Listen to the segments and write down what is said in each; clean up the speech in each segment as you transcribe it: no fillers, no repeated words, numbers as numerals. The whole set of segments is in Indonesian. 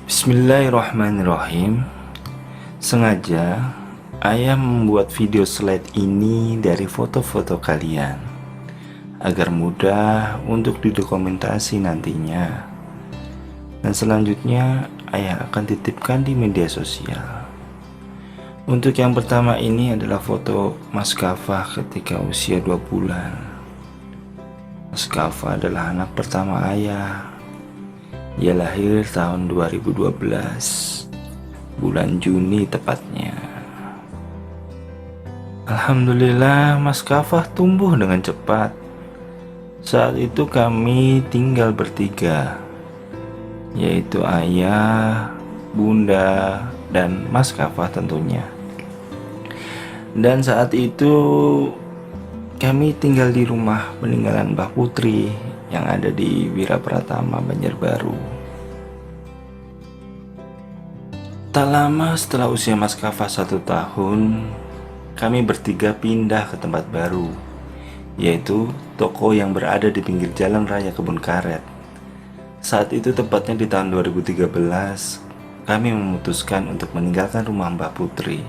Bismillahirrahmanirrahim. Sengaja ayah membuat video slide ini dari foto-foto kalian agar mudah untuk didokumentasi nantinya. Dan selanjutnya ayah akan titipkan di media sosial. Untuk yang pertama ini adalah foto Mas Kafah ketika usia 2 bulan. Mas Kafah adalah anak pertama ayah. Ia lahir tahun 2012, bulan Juni tepatnya. Alhamdulillah Mas Kafah tumbuh dengan cepat. Saat itu kami tinggal bertiga, yaitu ayah, bunda, dan Mas Kafah tentunya. Dan saat itu kami tinggal di rumah peninggalan Mbah Putri yang ada di Wirapratama, Banjarbaru. Tak lama setelah usia Mas Kafah 1 tahun, kami bertiga pindah ke tempat baru, yaitu toko yang berada di pinggir jalan raya Kebun Karet. Saat itu tepatnya di tahun 2013, kami memutuskan untuk meninggalkan rumah Mbah Putri,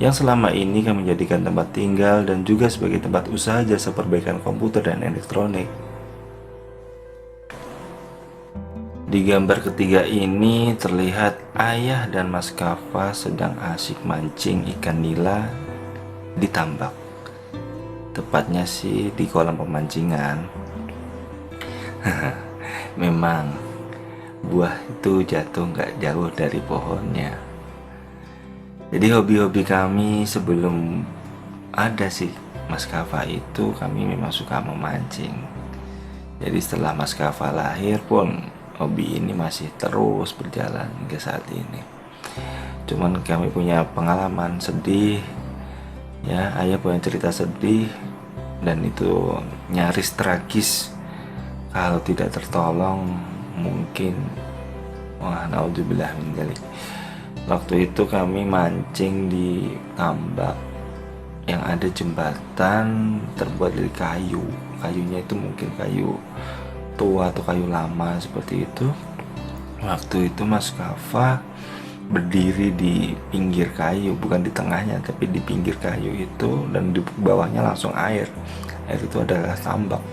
yang selama ini kami jadikan tempat tinggal dan juga sebagai tempat usaha jasa perbaikan komputer dan elektronik. Di gambar ketiga ini terlihat ayah dan Mas Kafah sedang asik mancing ikan nila di tambak. Tepatnya sih di kolam pemancingan. Memang buah itu jatuh nggak jauh dari pohonnya. Jadi hobi-hobi kami sebelum ada sih Mas Kafah itu, kami memang suka memancing. Jadi setelah Mas Kafah lahir pun hobi ini masih terus berjalan hingga saat ini. Cuman kami punya pengalaman sedih, ya, ayah punya cerita sedih dan itu nyaris tragis. Kalau tidak tertolong mungkin, wah, naudzubillah min dzalik. Waktu itu kami mancing di tambak yang ada jembatan terbuat dari kayu. Kayunya itu mungkin kayu tua atau kayu lama seperti itu. Waktu itu Mas Kafah berdiri di pinggir kayu, bukan di tengahnya tapi di pinggir kayu itu, dan di bawahnya langsung air itu adalah tambak.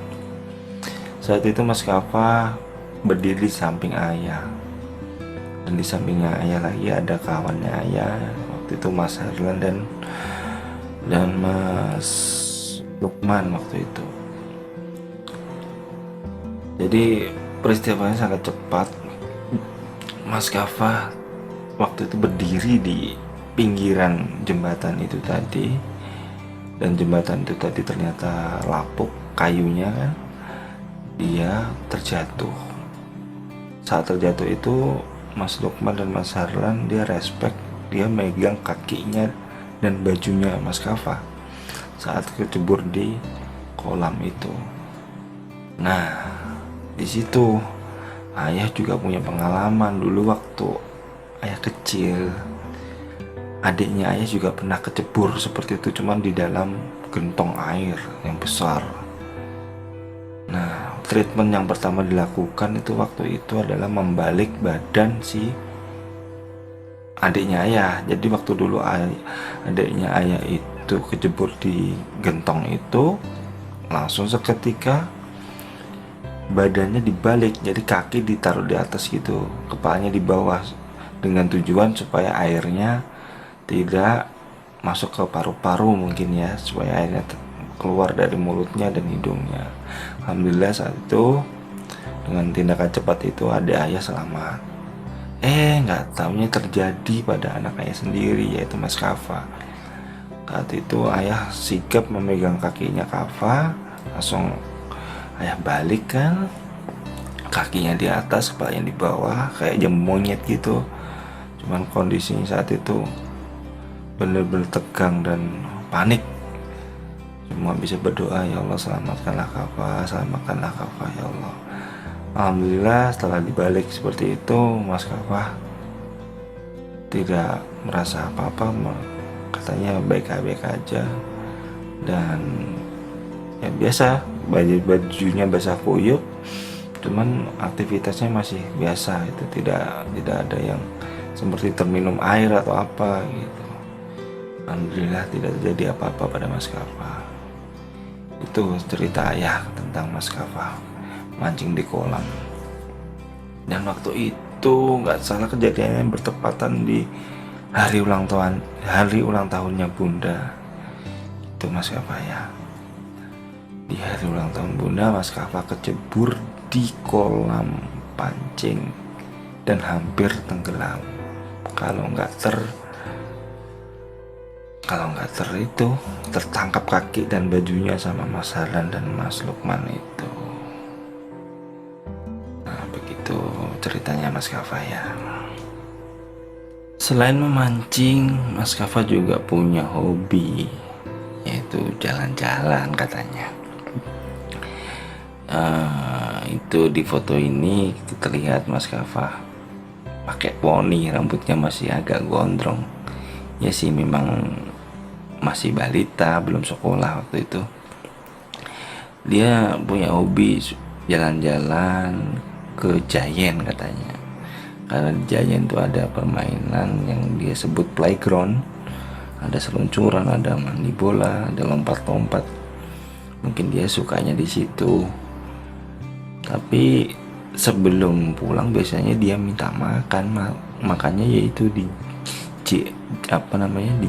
Saat itu Mas Kafah berdiri di samping ayah, dan di sampingnya ayah lagi ada kawannya ayah, waktu itu Mas Harlan dan Mas Lukman waktu itu. Jadi peristiwanya sangat cepat. Mas Kafah waktu itu berdiri di pinggiran jembatan itu tadi, dan jembatan itu tadi ternyata lapuk kayunya kan. Dia terjatuh. Saat terjatuh itu Mas Lukman dan Mas Harlan dia respect, dia megang kakinya dan bajunya Mas Kafah saat kecebur di kolam itu. Nah, di situ ayah juga punya pengalaman dulu waktu ayah kecil. Adiknya ayah juga pernah kecebur seperti itu, cuman di dalam gentong air yang besar. Nah, treatment yang pertama dilakukan itu waktu itu adalah membalik badan si adiknya ayah. Jadi waktu dulu adiknya ayah itu kejebur di gentong itu, langsung seketika badannya dibalik, jadi kaki ditaruh di atas gitu, kepalanya di bawah, dengan tujuan supaya airnya tidak masuk ke paru-paru mungkin ya, supaya airnya keluar dari mulutnya dan hidungnya. Alhamdulillah saat itu dengan tindakan cepat itu ada ayah selamat. Nggak taunya terjadi pada anak ayah sendiri, yaitu Mas Kafah. Saat itu ayah sigap memegang kakinya Kafah, langsung ayah balik kan, kakinya di atas, kepalanya di bawah, kayak jam monyet gitu. Cuman kondisinya saat itu bener-bener tegang dan panik. Cuma bisa berdoa, ya Allah selamatkanlah Kafah, selamatkanlah Kafah ya Allah. Alhamdulillah setelah dibalik seperti itu, Mas Kafah tidak merasa apa-apa, katanya baik-baik aja. Dan ya biasa, bajunya basah kuyup, cuman aktivitasnya masih biasa, itu tidak ada yang seperti terminum air atau apa gitu. Alhamdulillah tidak terjadi apa-apa pada Mas Kafa. Itu cerita ayah tentang Mas Kafa mancing di kolam. Dan waktu itu nggak salah kejadiannya bertepatan di hari ulang tahunnya Bunda. Itu Mas Kafa ya. Di hari ulang tahun Bunda, Mas Kafa kecebur di kolam pancing dan hampir tenggelam. Kalau nggak itu tertangkap kaki dan bajunya sama Mas Harlan dan Mas Lukman itu. Nah, begitu ceritanya Mas Kafa ya. Selain memancing, Mas Kafa juga punya hobi, yaitu jalan-jalan katanya. Itu di foto ini terlihat Mas Kafa pakai poni, rambutnya masih agak gondrong. Ya sih, memang masih balita, belum sekolah waktu itu. Dia punya hobi jalan-jalan ke Giant katanya. Karena di Giant itu ada permainan yang dia sebut playground. Ada seluncuran, ada mandi bola, ada lompat-lompat. Mungkin dia sukanya di situ. Tapi sebelum pulang biasanya dia minta makan, makannya yaitu di di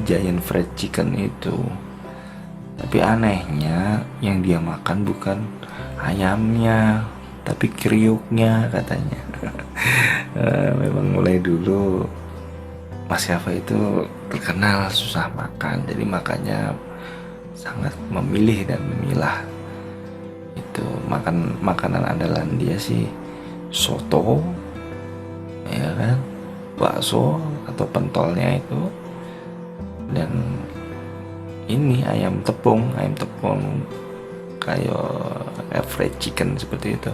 Giant Fried Chicken itu. Tapi anehnya yang dia makan bukan ayamnya, tapi kriuknya katanya. Memang mulai dulu Mas Kafa itu terkenal susah makan, jadi makanya sangat memilih dan memilah. Itu makanan andalan dia sih soto, ya kan, bakso atau pentolnya itu, dan ini ayam tepung kayak fried chicken seperti itu.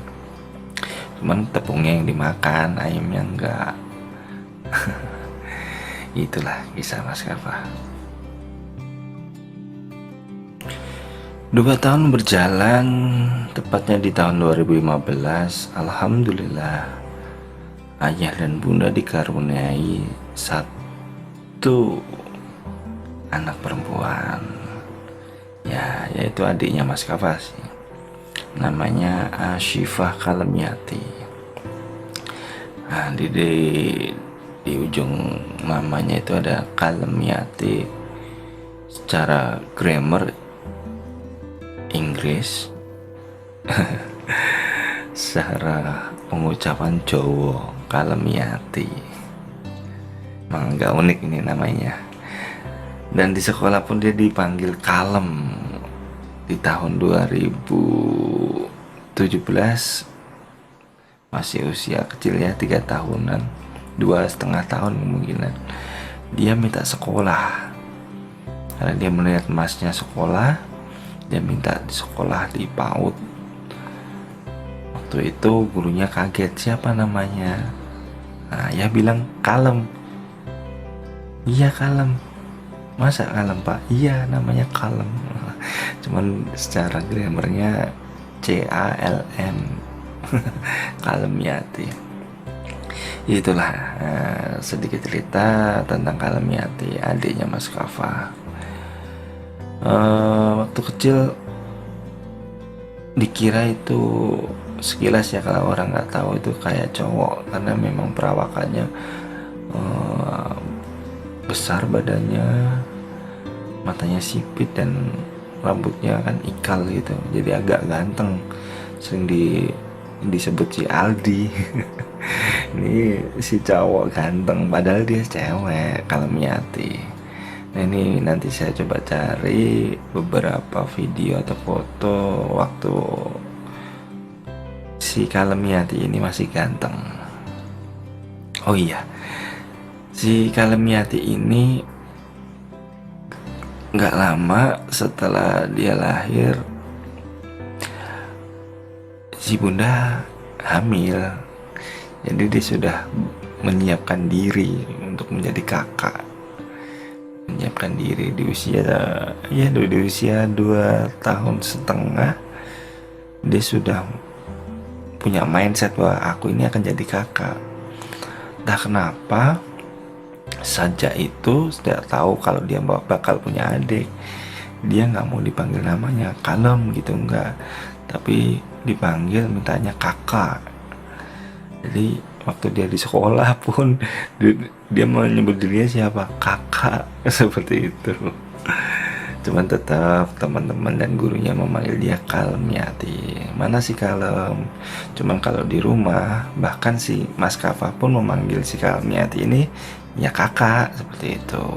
Cuman tepungnya yang dimakan, ayamnya enggak. Itulah kisah Mas Kafa. 2 tahun berjalan, tepatnya di tahun 2015, alhamdulillah ayah dan bunda dikaruniai 1 anak perempuan. Ya, yaitu adiknya Mas Kafa sih. Namanya Ashifah Kalemyati. Nah, di ujung namanya itu ada Kalemyati. Secara grammar Inggris, secara pengucapan Jawa Kalemyati. Emang agak unik ini namanya. Dan di sekolah pun dia dipanggil Kalem. Di tahun 2017 masih usia kecil ya, 3 tahunan, 2,5 tahun kemungkinan. Dia minta sekolah karena dia melihat masnya sekolah. Dia minta di sekolah di PAUD. Waktu itu gurunya kaget, siapa namanya? Nah, ya bilang Kalem. Iya Kalem. Masa Kalem Pak? Iya namanya Kalem. Cuman secara grammarnya CALM. Kalemyati. Itulah sedikit cerita tentang Kalemyati, adiknya Mas Kafa. Waktu kecil dikira itu sekilas ya, kalau orang nggak tahu itu kayak cowok, karena memang perawakannya besar badannya, matanya sipit dan rambutnya kan ikal gitu, jadi agak ganteng, sering disebut si Aldi. Ini si cowok ganteng padahal dia cewek, Kalemyati. Nah, ini nanti saya coba cari beberapa video atau foto waktu si Kalemyati ini masih ganteng. Oh iya, si Kalemyati ini gak lama setelah dia lahir, si bunda hamil. Jadi dia sudah menyiapkan diri untuk menjadi kakak, menyiapkan diri di usia 2,5 tahun dia sudah punya mindset bahwa aku ini akan jadi kakak. Entah kenapa Saja itu tidak tahu kalau dia bakal punya adik, dia nggak mau dipanggil namanya Kalem gitu, enggak, tapi dipanggil mintanya kakak. Jadi waktu dia di sekolah pun dia menyebut dirinya siapa, kakak seperti itu. Cuman tetap teman-teman dan gurunya memanggil dia Kalmiati. Mana si Kalem? Cuman kalau di rumah, bahkan si Mas Kafa pun memanggil si Kalmiati ini ya kakak, seperti itu.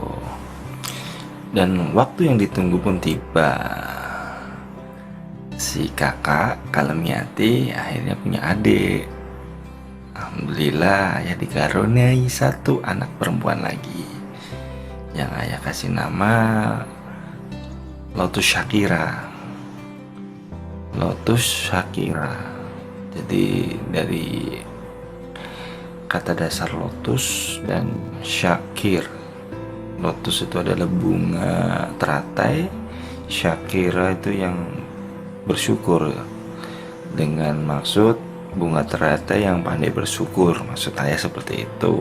Dan waktu yang ditunggu pun tiba. Si kakak Kalmiati akhirnya punya adik. Alhamdulillah ya, dikaruniai satu anak perempuan lagi yang ayah kasih nama Lotus Shakira. Lotus Shakira. Jadi dari kata dasar lotus dan Shakir. Lotus itu adalah bunga teratai, Shakira itu yang bersyukur, dengan maksud bunga teratai yang pandai bersyukur, maksud saya seperti itu.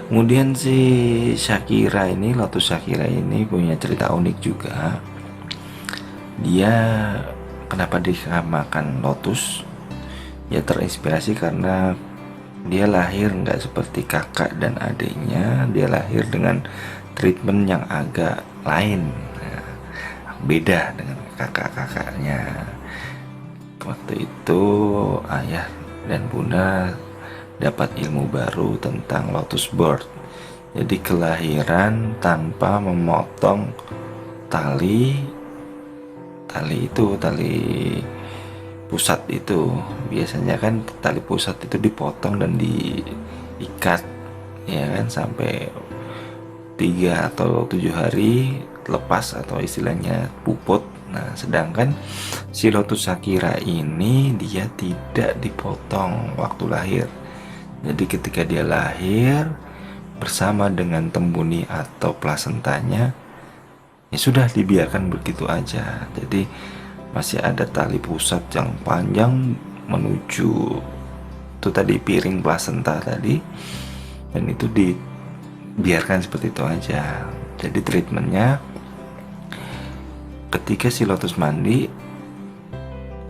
Kemudian si Shakira ini, Lotus Shakira ini punya cerita unik juga. Dia kenapa dinamakan Lotus? Ya terinspirasi karena dia lahir nggak seperti kakak dan adiknya. Dia lahir dengan treatment yang agak lain, beda dengan kakak-kakaknya. Waktu itu ayah dan bunda dapat ilmu baru tentang lotus birth. Jadi kelahiran tanpa memotong tali pusat itu. Biasanya kan tali pusat itu dipotong dan diikat, ya kan, sampai 3 atau 7 hari lepas atau istilahnya puput. Nah, sedangkan si Lotus Shakira ini dia tidak dipotong waktu lahir. Jadi ketika dia lahir bersama dengan tembuni atau plasentanya, ya sudah dibiarkan begitu aja. Jadi masih ada tali pusat yang panjang menuju itu tadi piring plasenta tadi, dan itu dibiarkan seperti itu aja. Jadi treatmentnya ketika si Lotus mandi,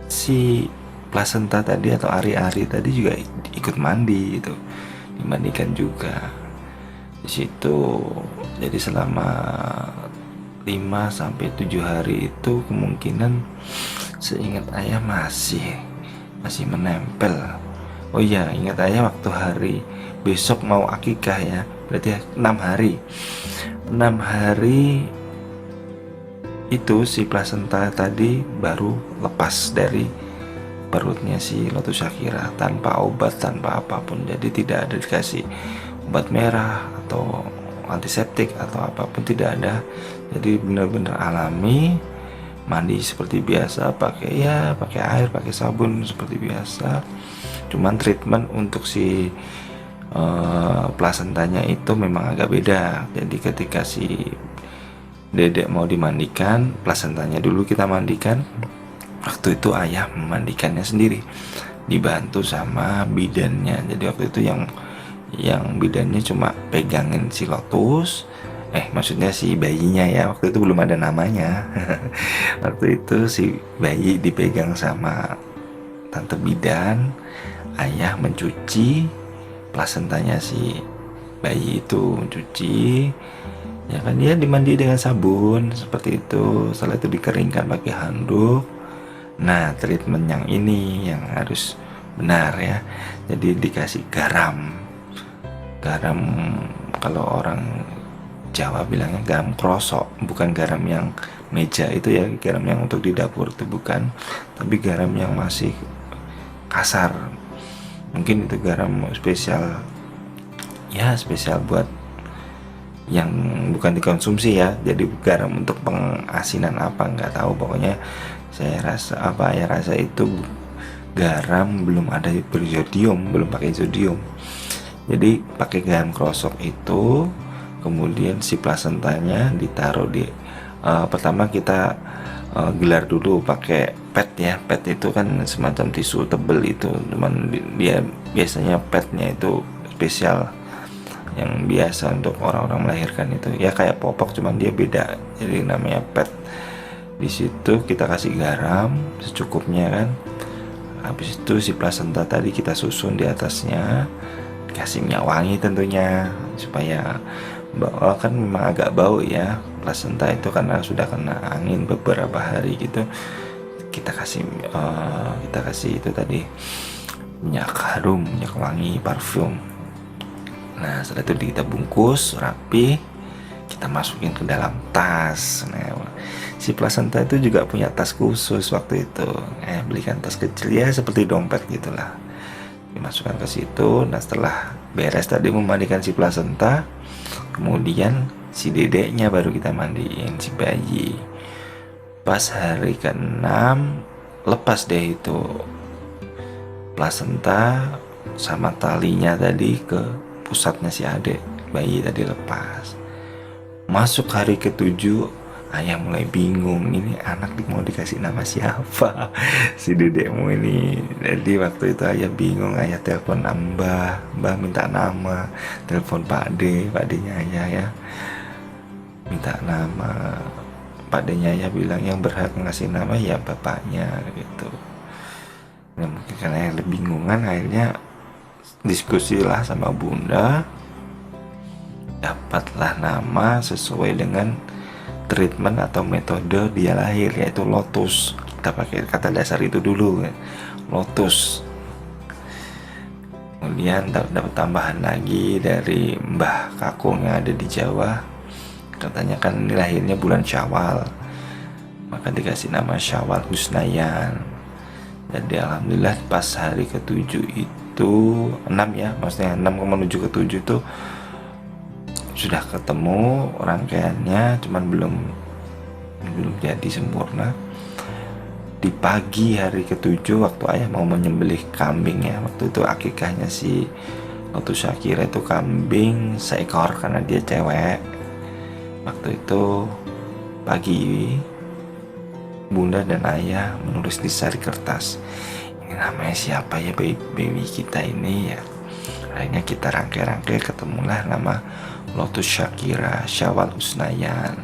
si plasenta tadi atau ari-ari tadi juga ikut mandi, itu dimandikan juga di situ. Jadi selama 5-7 hari itu kemungkinan, seingat ayah, masih menempel. Oh iya, ingat ayah waktu hari besok mau akikah ya, berarti 6 hari itu si plasenta tadi baru lepas dari perutnya si Lotus Shakira, tanpa obat, tanpa apapun. Jadi tidak ada dikasih obat merah atau antiseptik atau apapun, tidak ada. Jadi benar-benar alami, mandi seperti biasa, pakai air, pakai sabun seperti biasa. Cuman treatment untuk si plasentanya itu memang agak beda. Jadi ketika si dedek mau dimandikan, plasentanya dulu kita mandikan. Waktu itu ayah memandikannya sendiri, dibantu sama bidannya. Jadi waktu itu yang bidannya cuma pegangin si Lotus, maksudnya si bayinya ya, waktu itu belum ada namanya. Waktu itu si bayi dipegang sama tante bidan, ayah mencuci plasentanya si bayi itu, mencuci, ya kan, dia dimandi dengan sabun seperti itu. Setelah itu dikeringkan pakai handuk. Nah, treatment yang ini yang harus benar ya. Jadi dikasih garam, kalau orang Jawa bilangnya garam krosok, bukan garam yang meja itu ya, garam yang untuk di dapur itu bukan, tapi garam yang masih kasar. Mungkin itu garam spesial ya, spesial buat yang bukan dikonsumsi ya. Jadi garam untuk pengasinan apa nggak tahu, pokoknya saya rasa itu garam belum ada bersodium, belum pakai sodium. Jadi pakai garam krosok itu. Kemudian si plasentanya ditaruh di pertama kita gelar dulu pakai pet ya. Pet itu kan semacam tisu tebel itu, cuman dia biasanya petnya itu spesial, yang biasa untuk orang-orang melahirkan itu ya kayak popok, cuman dia beda, jadi namanya pet. Di situ kita kasih garam secukupnya kan. Habis itu si plasenta tadi kita susun di atasnya, kasih minyak wangi tentunya, supaya kan memang agak bau ya plasenta itu karena sudah kena angin beberapa hari gitu. Kita kasih itu tadi minyak harum, minyak wangi, parfum. Nah setelah itu kita bungkus rapi, kita masukin ke dalam tas. Nah si plasenta itu juga punya tas khusus waktu itu, belikan tas kecil ya seperti dompet gitulah, dimasukkan ke situ. Nah setelah beres tadi memandikan si plasenta, kemudian si dedeknya baru kita mandiin, si bayi. Pas hari ke-6 lepas deh itu plasenta sama talinya tadi ke pusatnya si adek bayi tadi, lepas. Masuk hari ke-7, ayah mulai bingung, ini anak mau dikasih nama siapa si dedekmu ini. Jadi waktu itu ayah bingung, ayah telepon mbah minta nama, telepon Pak D-nya ayah ya, minta nama. Pak D-nya ayah bilang yang berhak ngasih nama ya bapaknya gitu. Nah, mungkin karena yang lebih bingungan, akhirnya diskusilah sama bunda, dapatlah nama sesuai dengan treatment atau metode dia lahir, yaitu Lotus. Kita pakai kata dasar itu dulu, Lotus. Kemudian dapat tambahan lagi dari Mbah Kakung yang ada di Jawa, katanya kan ini lahirnya bulan Syawal, maka dikasih nama Syawal Husnayan. Jadi alhamdulillah pas hari ke-7 itu 6 ya, maksudnya 6 menuju ke-7 itu sudah ketemu rangkaiannya, cuman belum jadi sempurna. Di pagi hari ke-7 waktu ayah mau menyembelih kambing ya, waktu itu akikahnya si Lotus Shakira itu kambing seekor karena dia cewek. Waktu itu pagi, bunda dan ayah menulis di sari kertas, ini namanya siapa ya baby kita ini ya. Akhirnya kita rangkai-rangkai, ketemulah nama Lotus Shakira Syawal Husnayan.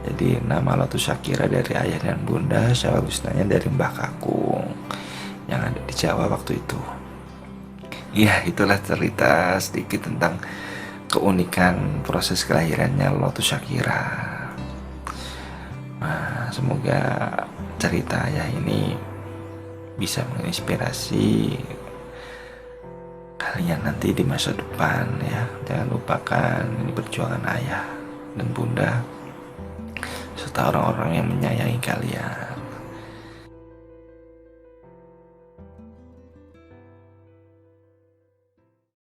Jadi nama Lotus Shakira dari ayah dan bunda, Syawal Husnayan dari Mbah Kakung yang ada di Jawa waktu itu. Ya itulah cerita sedikit tentang keunikan proses kelahirannya Lotus Shakira. Nah, semoga cerita ayah ini bisa menginspirasi kalian nanti di masa depan ya. Jangan lupakan ini perjuangan ayah dan bunda serta orang-orang yang menyayangi kalian.